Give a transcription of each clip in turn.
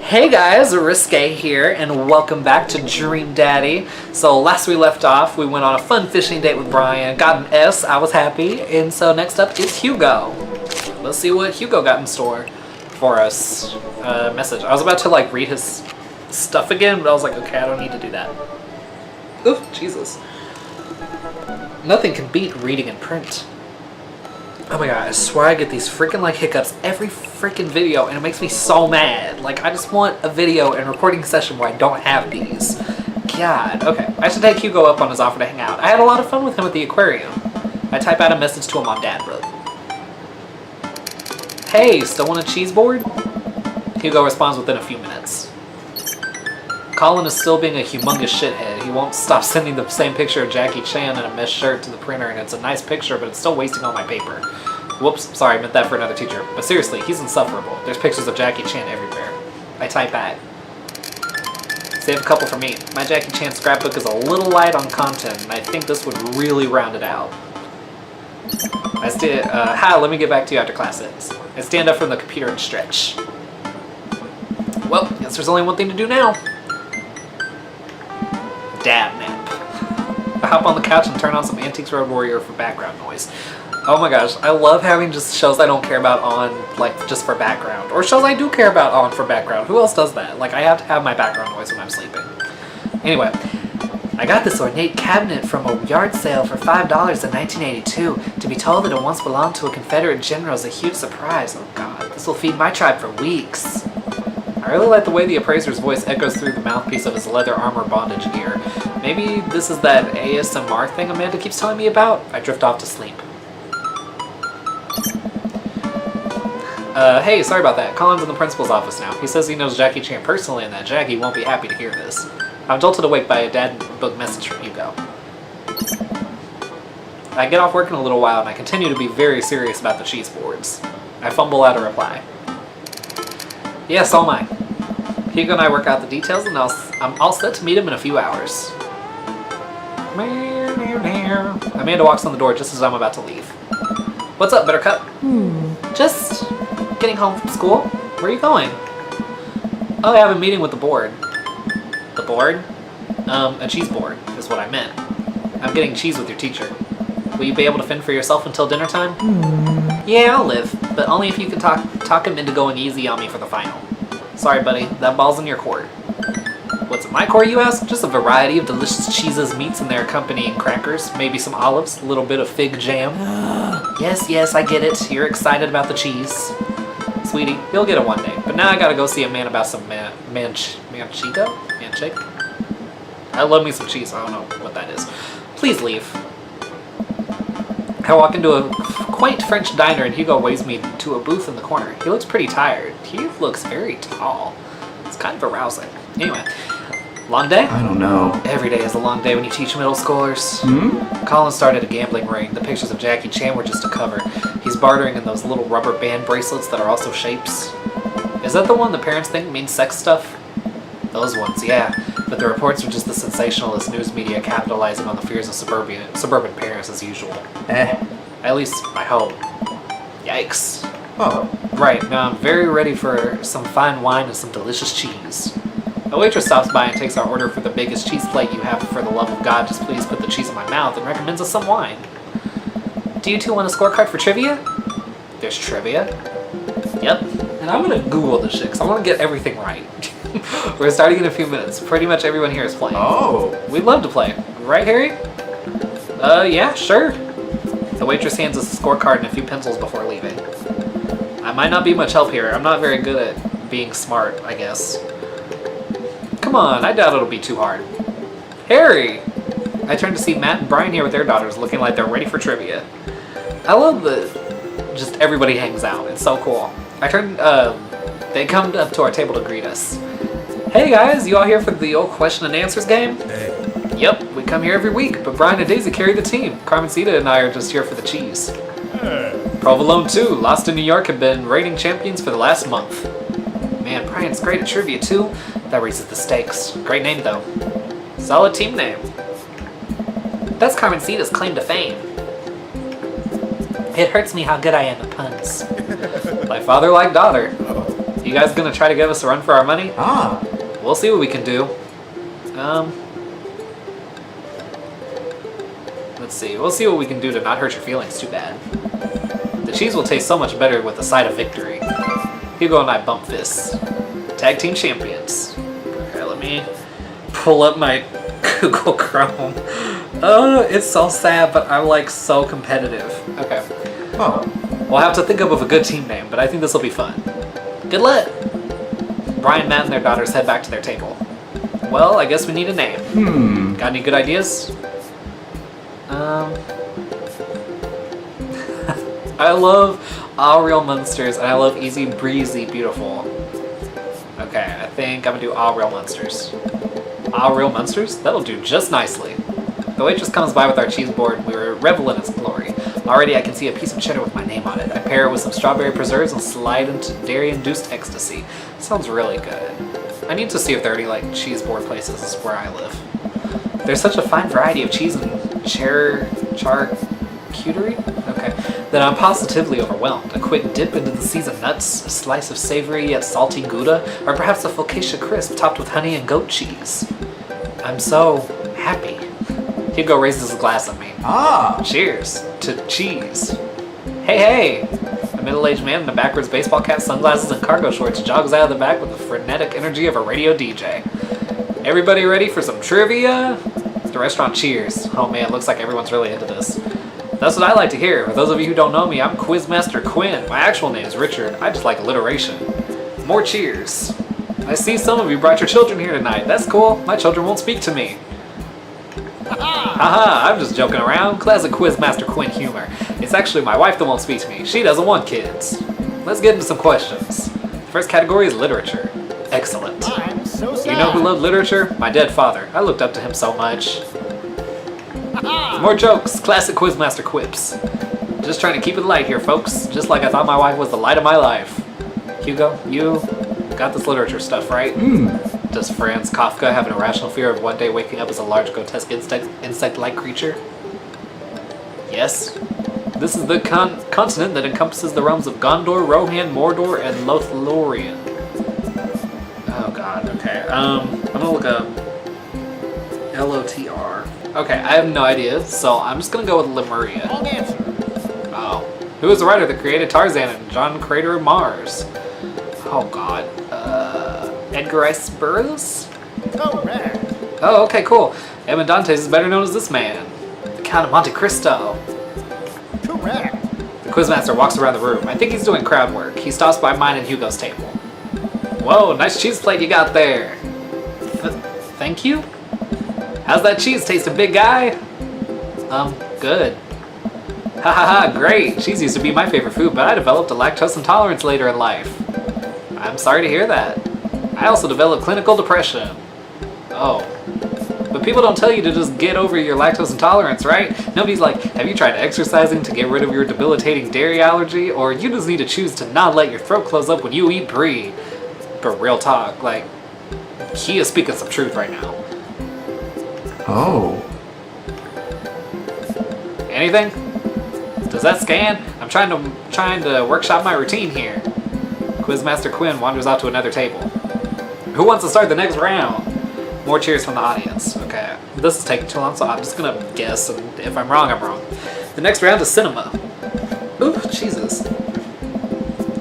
Hey guys, Risque here, and welcome back to Dream Daddy. So last we left off, we went on a fun fishing date with Brian, got an S, I was happy, and so next up is Hugo. Let's see what Hugo got in store for us. Message. I was about to read his stuff again, but I was like, okay, I don't need to do that. Oof, Jesus. Nothing can beat reading in print. Oh my god, I swear I get these freaking hiccups every freaking video and it makes me so mad. I just want a video and recording session where I don't have these. God, okay. I should take Hugo up on his offer to hang out. I had a lot of fun with him at the aquarium. I type out a message to him on Dad Road. Hey, still want a cheese board? Hugo responds within a few minutes. Colin is still being a humongous shithead. He won't stop sending the same picture of Jackie Chan in a mesh shirt to the printer, and it's a nice picture, but it's still wasting all my paper. Whoops, sorry, I meant that for another teacher. But seriously, he's insufferable. There's pictures of Jackie Chan everywhere. I type back. Save a couple for me. My Jackie Chan scrapbook is a little light on content, and I think this would really round it out. Hi, let me get back to you after class ends. I stand up from the computer and stretch. Well, guess there's only one thing to do now. Dab nap. I hop on the couch and turn on some Antiques Road Warrior for background noise. Oh my gosh, I love having just shows I don't care about on, just for background. Or shows I do care about on for background. Who else does that? I have to have my background noise when I'm sleeping. Anyway, I got this ornate cabinet from a yard sale for $5 in 1982. To be told that it once belonged to a Confederate general is a huge surprise. Oh god, this will feed my tribe for weeks. I really like the way the appraiser's voice echoes through the mouthpiece of his leather armor bondage gear. Maybe this is that ASMR thing Amanda keeps telling me about? I drift off to sleep. Hey, sorry about that. Colin's in the principal's office now. He says he knows Jackie Chan personally and that Jackie won't be happy to hear this. I'm jolted awake by a dad book message from Hugo. I get off work in a little while and I continue to be very serious about the cheese boards. I fumble out a reply. Yes, all mine. Hugo and I work out the details and I'm all set to meet him in a few hours. Amanda walks on the door just as I'm about to leave. What's up, Buttercup? Just getting home from school. Where are you going? Oh, I have a meeting with the board. The board? A cheese board is what I meant. I'm getting cheese with your teacher. Will you be able to fend for yourself until dinner time? Yeah, I'll live, but only if you can talk him into going easy on me for the final. Sorry, buddy, that ball's in your court. What's in my court, you ask? Just a variety of delicious cheeses, meats, and their accompanying crackers. Maybe some olives, a little bit of fig jam. Yes, I get it. You're excited about the cheese. Sweetie, you'll get it one day. But now I gotta go see a man about some manchego? I love me some cheese. I don't know what that is. Please leave. I walk into a quaint French diner and Hugo waves me to a booth in the corner. He looks pretty tired. He looks very tall. It's kind of arousing. Anyway, long day? I don't know. Every day is a long day when you teach middle schoolers. Colin started a gambling ring. The pictures of Jackie Chan were just a cover. He's bartering in those little rubber band bracelets that are also shapes. Is that the one the parents think means sex stuff? Those ones, yeah. But the reports are just the sensationalist news media capitalizing on the fears of suburban parents as usual. At least, I hope. Yikes. Oh. Right, now I'm very ready for some fine wine and some delicious cheese. A waitress stops by and takes our order for the biggest cheese plate you have. For the love of God, just please put the cheese in my mouth, and recommends us some wine. Do you two want a scorecard for trivia? There's trivia? Yep. And I'm gonna Google this shit, because I want to get everything right. We're starting in a few minutes. Pretty much everyone here is playing. Oh. We'd love to play. Right, Harry? Yeah, sure. The waitress hands us a scorecard and a few pencils before leaving. I might not be much help here. I'm not very good at being smart, I guess. Come on, I doubt it'll be too hard. Harry! I turn to see Matt and Brian here with their daughters looking like they're ready for trivia. I love that just everybody hangs out. It's so cool. They come up to our table to greet us. Hey guys, you all here for the old question and answers game? Hey. Yep, we come here every week, but Brian and Daisy carry the team. Carmencita and I are just here for the cheese. Provolone too. Lost in New York have been reigning champions for the last month. Man, Brian's great at trivia too. That raises the stakes. Great name though. Solid team name. That's Carmencita's claim to fame. It hurts me how good I am at puns. Like father, like daughter. You guys gonna try to give us a run for our money? Ah. We'll see what we can do. Let's see. We'll see what we can do to not hurt your feelings too bad. The cheese will taste so much better with the side of victory. Hugo and I bump fists. Tag team champions. Okay, let me pull up my Google Chrome. Oh, it's so sad, but I'm like so competitive. Okay. Oh. We'll have to think up of a good team name, but I think this will be fun. Good luck! Brian, Matt, and their daughters head back to their table. Well, I guess we need a name. Got any good ideas? I love All Real Monsters, and I love Easy Breezy Beautiful. Okay, I think I'm gonna do All Real Monsters. All Real Monsters? That'll do just nicely. The waitress comes by with our cheese board, and we revel in its glory. Already I can see a piece of cheddar with my name on it. I pair it with some strawberry preserves and slide into dairy-induced ecstasy. Sounds really good. I need to see if there are any like cheese board places where I live. There's such a fine variety of cheese and charcuterie? Okay. That I'm positively overwhelmed. A quick dip into the seasoned nuts, a slice of savory yet salty Gouda, or perhaps a focaccia crisp topped with honey and goat cheese. I'm so happy. Hugo raises a glass at me. Ah! Cheers to cheese. Hey! A middle-aged man in a backwards baseball cap, sunglasses, and cargo shorts jogs out of the back with the frenetic energy of a radio DJ. Everybody ready for some trivia? The restaurant cheers. Oh man, looks like everyone's really into this. That's what I like to hear. For those of you who don't know me, I'm Quizmaster Quinn. My actual name is Richard. I just like alliteration. More cheers. I see some of you brought your children here tonight. That's cool. My children won't speak to me. Haha, I'm just joking around. Classic Quizmaster Quinn humor. It's actually my wife that won't speak to me. She doesn't want kids. Let's get into some questions. The first category is literature. Excellent. I'm so sad. You know who loved literature? My dead father. I looked up to him so much. More jokes. Classic Quizmaster quips. Just trying to keep it light here, folks. Just like I thought my wife was the light of my life. Hugo, you got this literature stuff, right? Does Franz Kafka have an irrational fear of one day waking up as a large, grotesque insect-like creature? Yes. This is the continent that encompasses the realms of Gondor, Rohan, Mordor, and Lothlorien. Oh god, okay. I'm gonna look up L-O-T-R. Okay, I have no idea, so I'm just gonna go with Lemuria. Wrong answer. Oh. Who is the writer that created Tarzan and John Crater of Mars? Oh god. Edgar Rice Burroughs? Correct. Oh, okay, cool. Edmond Dantes is better known as this man. The Count of Monte Cristo. Correct. The Quizmaster walks around the room. I think he's doing crowd work. He stops by mine and Hugo's table. Whoa, nice cheese plate you got there. Thank you? How's that cheese tasting, big guy? Good. Ha ha ha, great. Cheese used to be my favorite food, but I developed a lactose intolerance later in life. I'm sorry to hear that. I also developed clinical depression. Oh. But people don't tell you to just get over your lactose intolerance, right? Nobody's like, have you tried exercising to get rid of your debilitating dairy allergy? Or you just need to choose to not let your throat close up when you eat brie. But real talk, like, he is speaking some truth right now. Oh. Anything? Does that scan? I'm trying to workshop my routine here. Quizmaster Quinn wanders out to another table. Who wants to start the next round? More cheers from the audience. Okay, this is taking too long, so I'm just gonna guess, and if I'm wrong, I'm wrong. The next round is cinema. Ooh, Jesus.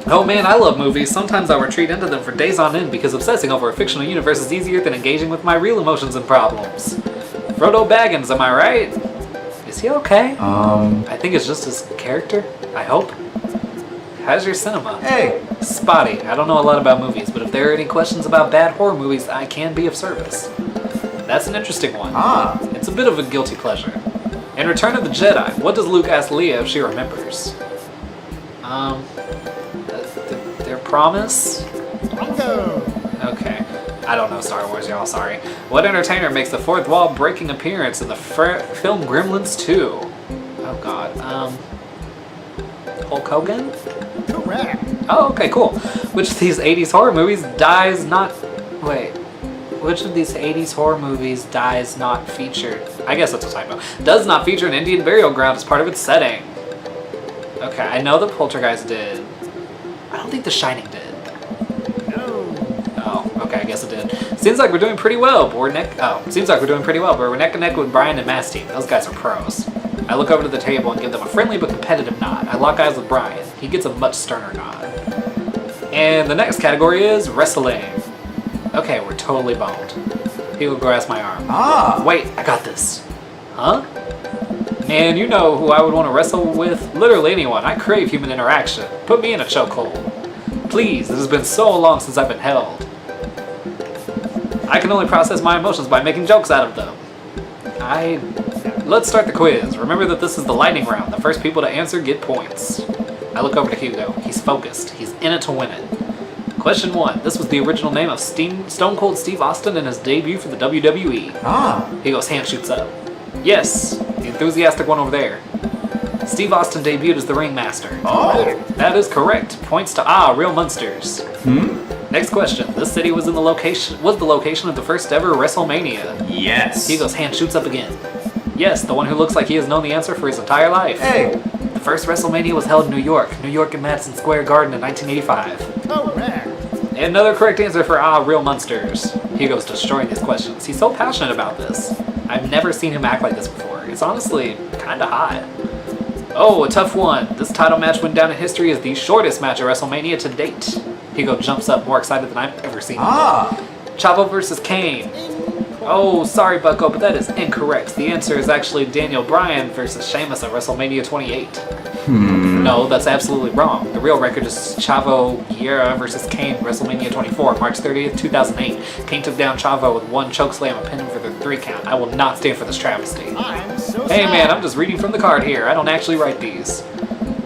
Oh man, I love movies. Sometimes I'll retreat into them for days on end because obsessing over a fictional universe is easier than engaging with my real emotions and problems. Frodo Baggins, am I right? Is he okay? I think it's just his character. I hope. How's your cinema? Hey. Spotty. I don't know a lot about movies, but if there are any questions about bad horror movies, I can be of service. That's an interesting one. It's a bit of a guilty pleasure. In Return of the Jedi, what does Luke ask Leia if she remembers? Their promise? Bingo. Okay. I don't know Star Wars, y'all, sorry. What entertainer makes the fourth wall breaking appearance in the film Gremlins 2? Oh god. Hulk Hogan? Correct. Oh, okay, cool. Which of these 80s horror movies dies not... Wait. Which of these 80s horror movies dies not featured... I guess that's a typo. Does not feature an Indian burial ground as part of its setting. Okay, I know the Poltergeist did. I don't think The Shining did. guess it did. Seems like we're doing pretty well, but we're neck and neck with Brian and Matt's team. Those guys are pros. I look over to the table and give them a friendly but competitive nod. I lock eyes with Brian. He gets a much sterner nod. And the next category is wrestling. Okay, we're totally boned. Hugo grabs my arm. Wait, I got this. Huh? And you know who I would want to wrestle with? Literally anyone. I crave human interaction. Put me in a chokehold. Please, it has been so long since I've been held. I can only process my emotions by making jokes out of them. Let's start the quiz. Remember that this is the lightning round. The first people to answer get points. I look over to Hugo. He's focused. He's in it to win it. Question 1. This was the original name of Stone Cold Steve Austin in his debut for the WWE. Hugo's hand shoots up. Yes, the enthusiastic one over there. Steve Austin debuted as the ringmaster. That is correct. Points to Real Munsters. Next question. This city was the location of the first ever WrestleMania. Yes. Hugo's hand shoots up again. Yes, the one who looks like he has known the answer for his entire life. Hey. The first WrestleMania was held in New York in Madison Square Garden in 1985. Correct. And another correct answer for Real Munsters. Hugo's destroying these questions. He's so passionate about this. I've never seen him act like this before. It's honestly kinda hot. Oh, a tough one. This title match went down in history as the shortest match at WrestleMania to date. Hugo jumps up more excited than I've ever seen him. Chavo versus Kane. Oh, sorry, Bucko, but that is incorrect. The answer is actually Daniel Bryan versus Sheamus at WrestleMania 28. No, that's absolutely wrong. The real record is Chavo Guerrero versus Kane, WrestleMania 24, March 30th, 2008. Kane took down Chavo with one chokeslam and pinned him for the 3 count. I will not stand for this travesty. I'm so Hey sad. man, I'm just reading from the card here. I don't actually write these.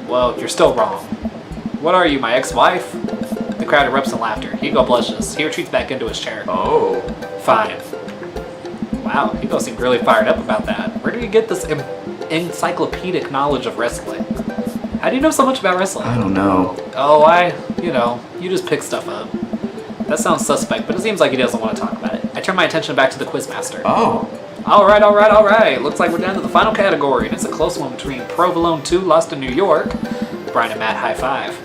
Well, you're still wrong. What are you, my ex-wife? The crowd erupts in laughter. Hugo blushes. He retreats back into his chair. Oh. Fine. Wow, Hugo seemed really fired up about that. Where do you get this encyclopedic knowledge of wrestling? How do you know so much about wrestling? I don't know. Oh, you just pick stuff up. That sounds suspect, but it seems like he doesn't want to talk about it. I turn my attention back to the quizmaster. Alright. Looks like we're down to the final category, and it's a close one between Provolone 2, Lost in New York. Brian and Matt high five.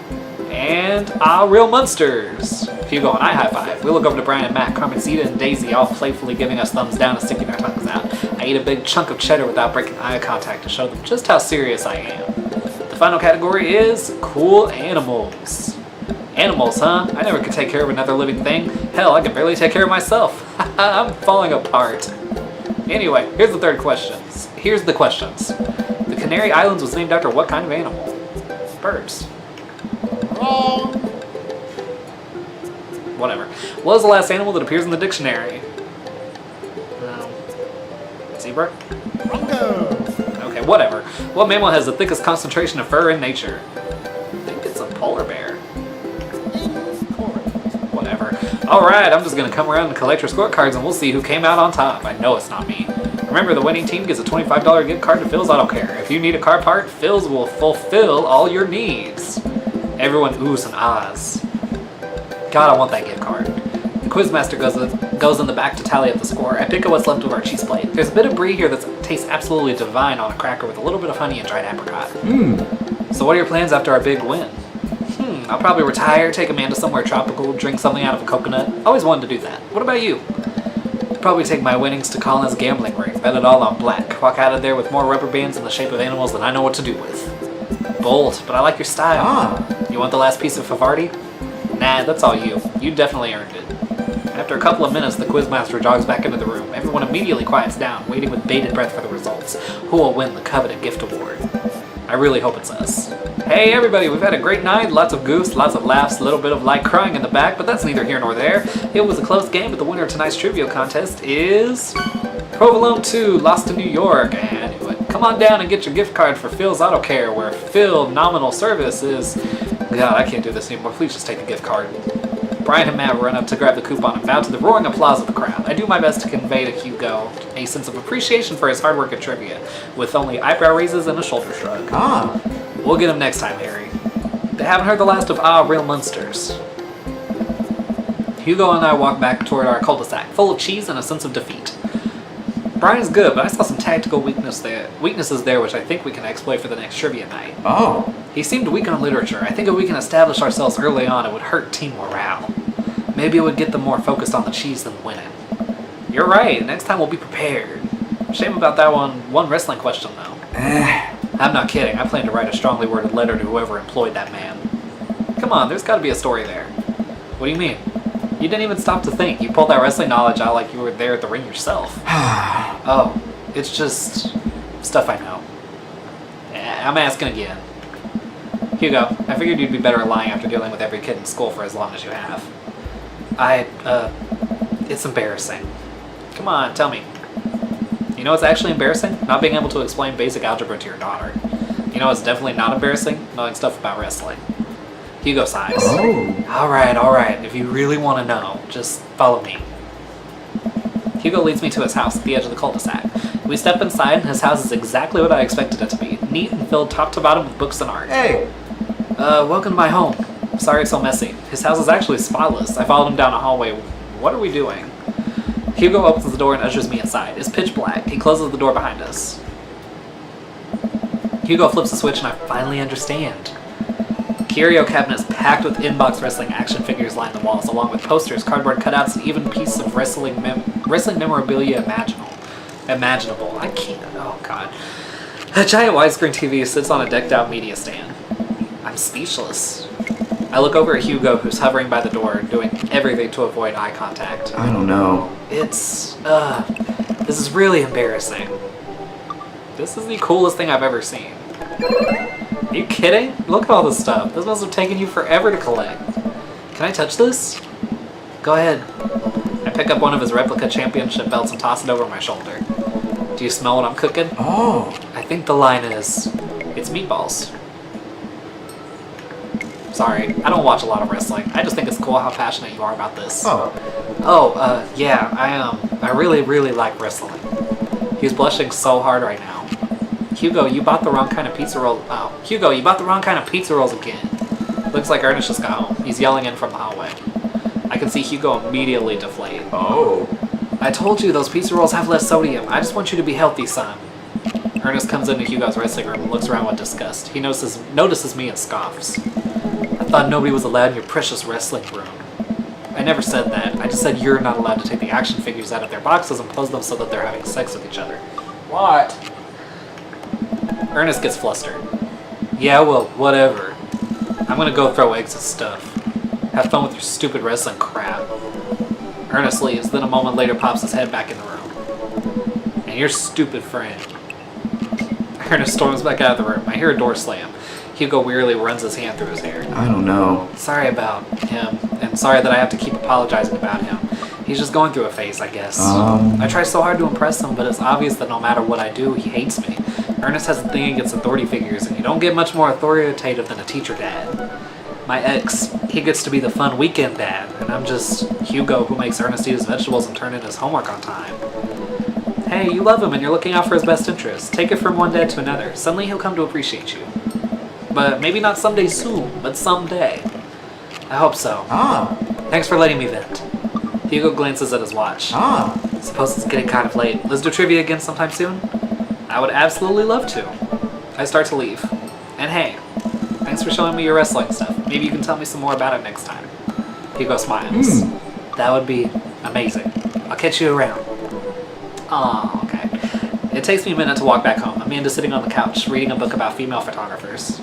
And Real Munsters. Hugo and I high five. We look over to Brian and Matt, Carmencita and Daisy all playfully giving us thumbs down and sticking their tongues out. I eat a big chunk of cheddar without breaking eye contact to show them just how serious I am. The final category is cool animals. Animals, huh? I never could take care of another living thing. Hell, I can barely take care of myself. I'm falling apart. Anyway, here's the questions. The Canary Islands was named after what kind of animal? Birds. Wrong. Whatever. What is the last animal that appears in the dictionary? Zebra? Bronco. Okay, whatever. What mammal has the thickest concentration of fur in nature? I think it's a polar bear. Incorrect. Whatever. Alright, I'm just gonna come around and collect your scorecards and we'll see who came out on top. I know it's not me. Remember, the winning team gets a $25 gift card to Phil's Auto Care. If you need a car part, Phil's will fulfill all your needs. Everyone oohs and ahs. God, I want that gift card. The quizmaster goes in the back to tally up the score. I pick up what's left of our cheese plate. There's a bit of brie here that tastes absolutely divine on a cracker with a little bit of honey and dried apricot. So what are your plans after our big win? I'll probably retire, take a man to somewhere tropical, drink something out of a coconut. Always wanted to do that. What about you? Probably take my winnings to Colin's gambling ring, bet it all on black, walk out of there with more rubber bands in the shape of animals than I know what to do with. Bold, but I like your style. You want the last piece of Favardi? Nah, that's all you. You definitely earned it. After a couple of minutes, the quizmaster jogs back into the room. Everyone immediately quiets down, waiting with bated breath for the results. Who will win the coveted gift award? I really hope it's us. Hey everybody, we've had a great night, lots of goofs, lots of laughs, a little bit of light crying in the back, but that's neither here nor there. It was a close game, but the winner of tonight's trivia contest is Provolone 2, Lost in New York. And come on down and get your gift card for Phil's Auto Care, where Phil nominal service is... God, I can't do this anymore. Please just take the gift card. Brian and Matt run up to grab the coupon and bow to the roaring applause of the crowd. I do my best to convey to Hugo a sense of appreciation for his hard work at trivia, with only eyebrow raises and a shoulder shrug. We'll get him next time, Harry. They haven't heard the last of Real Munsters. Hugo and I walk back toward our cul-de-sac, full of cheese and a sense of defeat. Brian's good, but I saw some tactical weaknesses there which I think we can exploit for the next trivia night. He seemed weak on literature. I think if we can establish ourselves early on, it would hurt team morale. Maybe it would get them more focused on the cheese than winning. You're right, next time we'll be prepared. Shame about that one wrestling question, though. I'm not kidding, I plan to write a strongly worded letter to whoever employed that man. Come on, there's gotta be a story there. What do you mean? You didn't even stop to think. You pulled that wrestling knowledge out like you were there at the ring yourself. Oh, it's just stuff I know. I'm asking again. Hugo, I figured you'd be better at lying after dealing with every kid in school for as long as you have. It's embarrassing. Come on, tell me. You know what's actually embarrassing? Not being able to explain basic algebra to your daughter. You know what's definitely not embarrassing? Knowing stuff about wrestling. Hugo sighs. Oh. Alright, if you really want to know, just follow me. Hugo leads me to his house at the edge of the cul-de-sac. We step inside and his house is exactly what I expected it to be. Neat and filled top to bottom with books and art. Hey. Welcome to my home. Sorry it's so messy. His house is actually spotless. I followed him down a hallway. What are we doing? Hugo opens the door and ushers me inside. It's pitch black. He closes the door behind us. Hugo flips a switch and I finally understand. Curio cabinets packed with in-box wrestling action figures line the walls, along with posters, cardboard cutouts, and even pieces of wrestling memorabilia imaginable. I can't. Oh god. A giant widescreen TV sits on a decked-out media stand. I'm speechless. I look over at Hugo, who's hovering by the door, doing everything to avoid eye contact. I don't know. This is really embarrassing. This is the coolest thing I've ever seen. Are you kidding? Look at all this stuff. This must have taken you forever to collect. Can I touch this? Go ahead. I pick up one of his replica championship belts and toss it over my shoulder. Do you smell what I'm cooking? Oh. I think the line is, it's meatballs. Sorry, I don't watch a lot of wrestling. I just think it's cool how passionate you are about this. Yeah, I really, really like wrestling. He's blushing so hard right now. Hugo, you bought the wrong kind of pizza roll. Oh, Hugo, you bought the wrong kind of pizza rolls again. Looks like Ernest just got home. He's yelling in from the hallway. I can see Hugo immediately deflate. Oh. I told you those pizza rolls have less sodium. I just want you to be healthy, son. Ernest comes into Hugo's wrestling room and looks around with disgust. He notices me and scoffs. I thought nobody was allowed in your precious wrestling room. I never said that. I just said you're not allowed to take the action figures out of their boxes and pose them so that they're having sex with each other. What? Ernest gets flustered. Yeah, well, whatever. I'm gonna go throw eggs at stuff. Have fun with your stupid wrestling crap. Ernest leaves, then a moment later pops his head back in the room. And your stupid friend. Ernest storms back out of the room. I hear a door slam. Hugo wearily runs his hand through his hair. I don't know. Sorry about him, and sorry that I have to keep apologizing about him. He's just going through a phase, I guess. I try so hard to impress him, but it's obvious that no matter what I do, he hates me. Ernest has a thing against authority figures, and you don't get much more authoritative than a teacher dad. My ex, he gets to be the fun weekend dad, and I'm just Hugo who makes Ernest eat his vegetables and turn in his homework on time. Hey, you love him and you're looking out for his best interests. Take it from one dad to another. Suddenly he'll come to appreciate you. But maybe not someday soon, but someday. I hope so. Thanks for letting me vent. Hugo glances at his watch. Suppose it's getting kind of late. Let's do trivia again sometime soon? I would absolutely love to. I start to leave. And hey, thanks for showing me your wrestling stuff. Maybe you can tell me some more about it next time. Hugo smiles. That would be amazing. I'll catch you around. Oh, okay. It takes me a minute to walk back home. Amanda's sitting on the couch, reading a book about female photographers.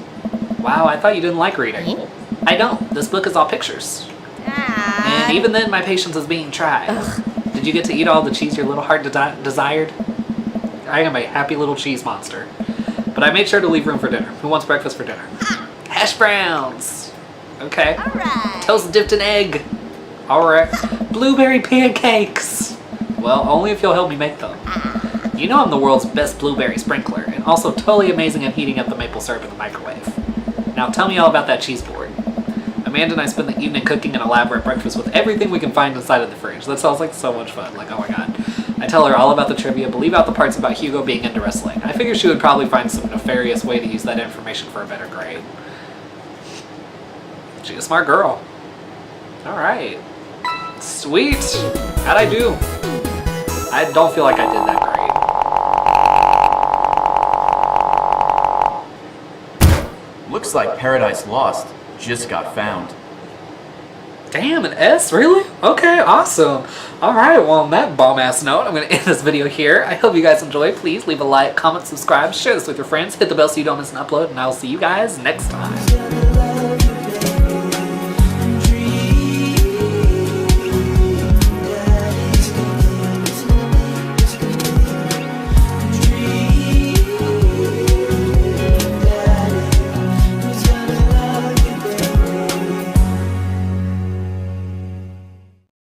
Wow, I thought you didn't like reading. I don't. This book is all pictures. And even then, my patience is being tried. Did you get to eat all the cheese your little heart desired? I am a happy little cheese monster. But I made sure to leave room for dinner. Who wants breakfast for dinner? Hash browns! Okay. Alright. Toast dipped in egg. Alright. Blueberry pancakes! Well, only if you'll help me make them. You know I'm the world's best blueberry sprinkler, and also totally amazing at heating up the maple syrup in the microwave. Now tell me all about that cheese board. Amanda and I spend the evening cooking an elaborate breakfast with everything we can find inside of the fridge. That sounds like so much fun. Like, oh my god. I tell her all about the trivia, but leave out the parts about Hugo being into wrestling. I figure she would probably find some nefarious way to use that information for a better grade. She's a smart girl. Alright. Sweet! How'd I do? I don't feel like I did that great. Looks like Paradise Lost just got found. Damn, an S? Really? Okay, awesome. Alright, well, on that bomb-ass note, I'm going to end this video here. I hope you guys enjoyed. Please leave a like, comment, subscribe, share this with your friends, hit the bell so you don't miss an upload, and I'll see you guys next time.